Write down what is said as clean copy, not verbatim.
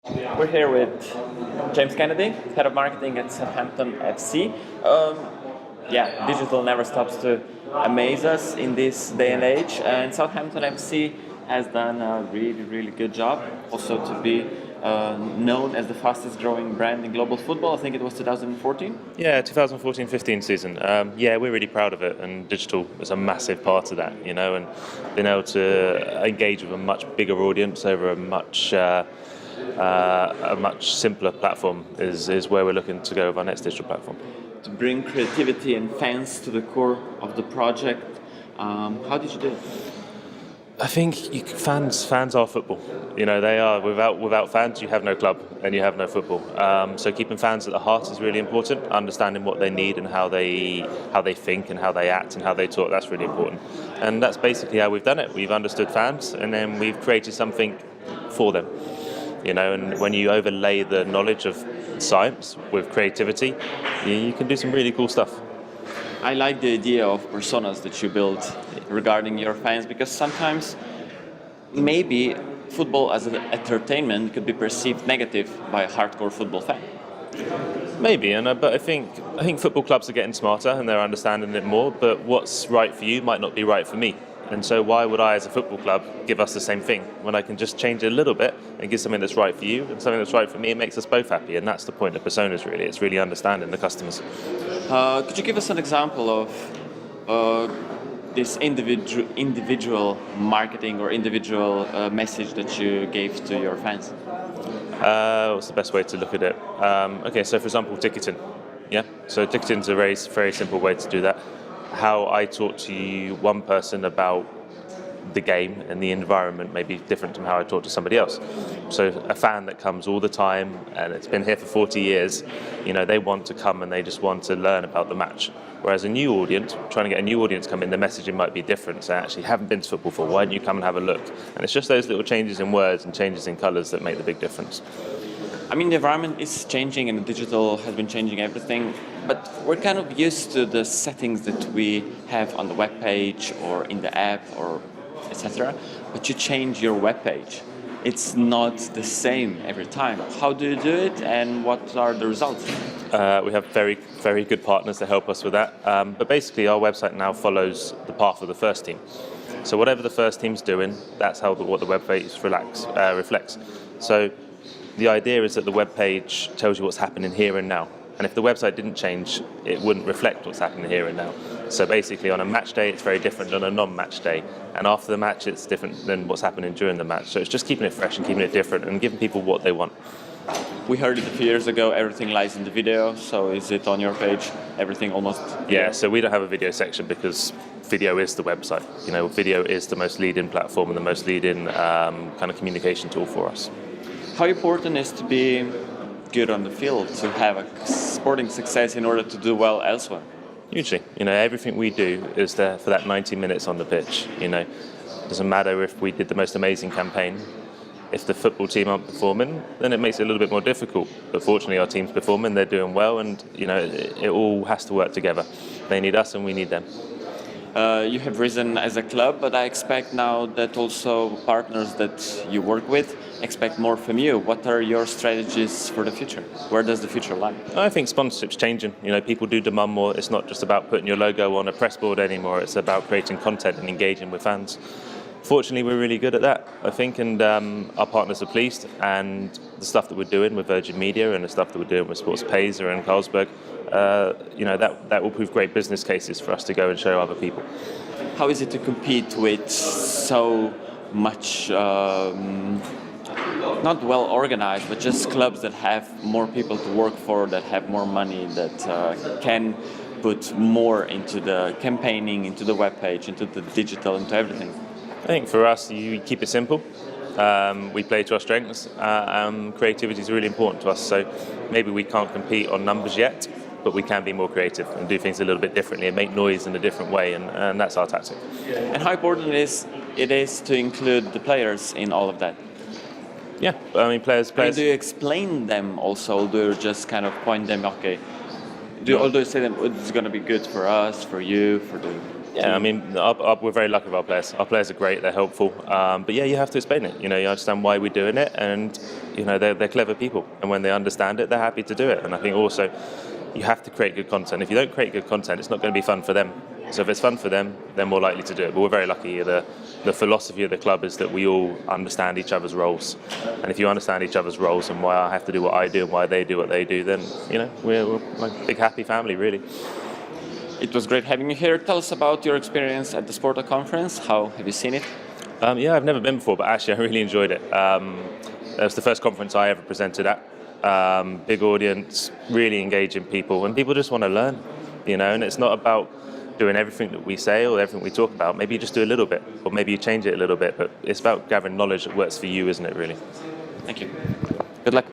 We're here with James Kennedy, head of marketing at Southampton FC. Digital never stops to amaze us in this day and age, and Southampton FC has done a really, really good job. Also to be known as the fastest growing brand in global football. I think it was 2014. Yeah, 2014-15 season. We're really proud of it, and digital is a massive part of that, and being able to engage with a much bigger audience over a much simpler platform is where we're looking to go with our next digital platform. To bring creativity and fans to the core of the project, how did you do it? I think fans are football. They are. Without fans, you have no club and you have no football. So keeping fans at the heart is really important. Understanding what they need and how they think and how they act and how they talk, that's really important. And that's basically how we've done it. We've understood fans and then we've created something for them. And when you overlay the knowledge of science with creativity, you can do some really cool stuff. I like the idea of personas that you build regarding your fans, because sometimes maybe football as an entertainment could be perceived negative by a hardcore football fan. Maybe, but I think football clubs are getting smarter and they're understanding it more. But what's right for you might not be right for me. And so why would I, as a football club, give us the same thing when I can just change it a little bit and give something that's right for you and something that's right for me? It makes us both happy, and that's the point of personas, really. It's really understanding the customers. Could you give us an example of this individual marketing or individual message that you gave to your fans? What's the best way to look at it? So for example, ticketing. Yeah, so ticketing's a very, very simple way to do that. How I talk to you, one person, about the game and the environment may be different from how I talk to somebody else. So a fan that comes all the time and it's been here for 40 years, they want to come and they just want to learn about the match. Whereas a new audience, trying to get a new audience come in, the messaging might be different. So actually haven't been to football before, why don't you come and have a look? And it's just those little changes in words and changes in colours that make the big difference. I mean, the environment is changing and the digital has been changing everything, but we're kind of used to the settings that we have on the web page or in the app or etc. But you change your web page. It's not the same every time. How do you do it and what are the results? We have very, very good partners to help us with that. But basically our website now follows the path of the first team. So whatever the first team's doing, that's what the web page reflects. So the idea is that the web page tells you what's happening here and now. And if the website didn't change, it wouldn't reflect what's happening here and now. So basically on a match day, it's very different than a non-match day. And after the match, it's different than what's happening during the match. So it's just keeping it fresh and keeping it different and giving people what they want. We heard it a few years ago, everything lies in the video. So is it on your page, everything almost? Yeah, so we don't have a video section because video is the website. Video is the most lead-in platform and the most lead-in kind of communication tool for us. How important is to be good on the field, to have a sporting success in order to do well elsewhere? Hugely. Everything we do is there for that 90 minutes on the pitch. It doesn't matter if we did the most amazing campaign. If the football team aren't performing, then it makes it a little bit more difficult. But fortunately, our team's performing, they're doing well, and it all has to work together. They need us and we need them. You have risen as a club, but I expect now that also partners that you work with expect more from you. What are your strategies for the future? Where does the future lie? I think sponsorship's changing. People do demand more. It's not just about putting your logo on a press board anymore. It's about creating content and engaging with fans. Fortunately, we're really good at that, I think, and our partners are pleased. And the stuff that we're doing with Virgin Media and the stuff that we're doing with Sports Payzer and Carlsberg, that will prove great business cases for us to go and show other people. How is it to compete with so much, not well organized, but just clubs that have more people to work for, that have more money, that can put more into the campaigning, into the webpage, into the digital, into everything? I think for us, you keep it simple. We play to our strengths. Creativity is really important to us. So maybe we can't compete on numbers yet, but we can be more creative and do things a little bit differently and make noise in a different way, and that's our tactic. And how important it is to include the players in all of that? Yeah, I mean, players. Do you explain them also? Do you just kind of point them? Okay. Do you say them? It's going to be good for us, for you, for the Yeah, I mean, we're very lucky with our players. Our players are great; they're helpful. But yeah, you have to explain it. You know, you understand why we're doing it, and you know they're clever people. And when they understand it, they're happy to do it. And I think also you have to create good content. If you don't create good content, it's not going to be fun for them. So if it's fun for them, they're more likely to do it. But we're very lucky. The philosophy of the club is that we all understand each other's roles. And if you understand each other's roles and why I have to do what I do and why they do what they do, then you know we're like a big happy family, really. It was great having you here. Tell us about your experience at the SPORTO conference. How have you seen it? Yeah, I've never been before, but actually I really enjoyed it. It was the first conference I ever presented at. Big audience, really engaging people, and people just want to learn, you know, and it's not about doing everything that we say or everything we talk about. Maybe you just do a little bit, or maybe you change it a little bit, but it's about gathering knowledge that works for you, isn't it, really? Thank you. Good luck.